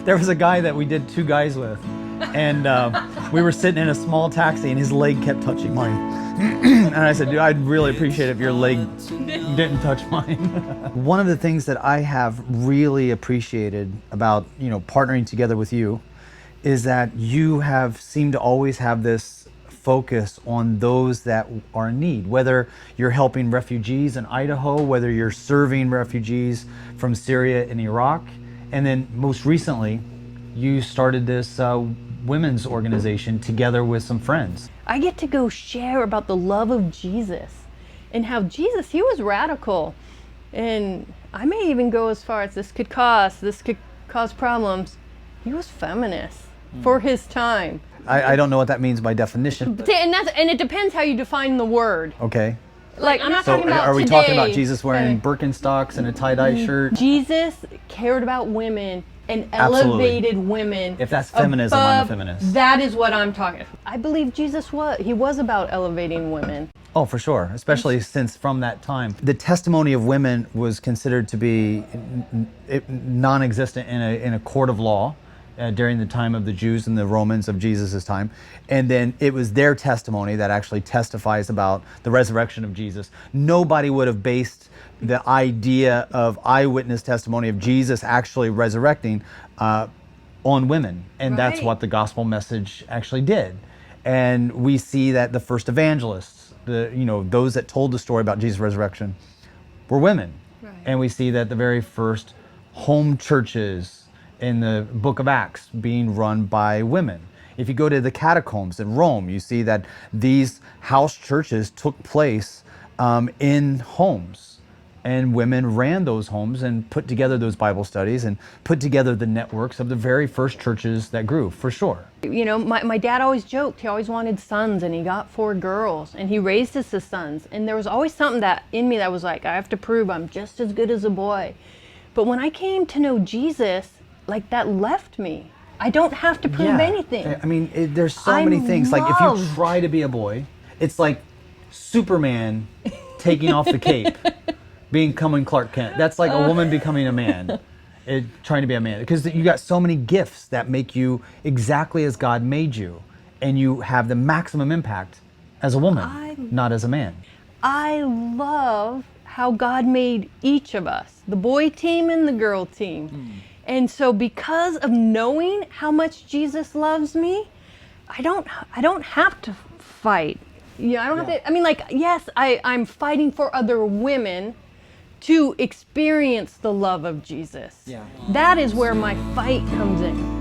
There was a guy that we did Two Guys with, and we were sitting in a small taxi, and his leg kept touching mine. And I said, dude, I'd really appreciate it if your leg didn't touch mine. One of the things that I have really appreciated about, partnering together with you is that you have seemed to always have this focus on those that are in need, whether you're helping refugees in Idaho, whether you're serving refugees from Syria and Iraq, and then most recently, you started this women's organization together with some friends. I get to go share about the love of Jesus and how Jesus, he was radical. And I may even go as far as this could cause problems. He was feminist for his time. I don't know what that means by definition. And it depends how you define the word. Okay. Like, I'm not talking about are we today. talking about Jesus wearing Birkenstocks and a tie-dye shirt? Jesus cared about women and Absolutely. elevated women. If that's feminism, I'm a feminist. That is what I'm talking about. I believe Jesus was about elevating women. Oh, for sure, especially since from that time, the testimony of women was considered to be non-existent in a court of law during the time of the Jews and the Romans of Jesus' time. And then it was their testimony that actually testifies about the resurrection of Jesus. Nobody would have based the idea of eyewitness testimony of Jesus actually resurrecting on women. And that's what the gospel message actually did. And we see that the first evangelists, those that told the story about Jesus' resurrection were women. Right. And we see that the very first home churches in the book of Acts being run by women. If you go to the catacombs in Rome, you see that these house churches took place in homes. And women ran those homes and put together those Bible studies and put together the networks of the very first churches that grew, for sure. My dad always joked, he always wanted sons, and he got 4 girls, and he raised us as sons. And there was always something that in me that was like, I have to prove I'm just as good as a boy. But when I came to know Jesus, like, that left me. I don't have to prove anything. I mean, there's so many things. Like, if you try to be a boy, it's like Superman taking off the cape. Becoming Clark Kent. That's like a woman becoming a man, trying to be a man. Because you got so many gifts that make you exactly as God made you, and you have the maximum impact as a woman, not as a man. I love how God made each of us, the boy team and the girl team. And so because of knowing how much Jesus loves me, I don't have to fight. I don't have to. I mean, like, yes, I'm fighting for other women to experience the love of Jesus. That is where my fight comes in.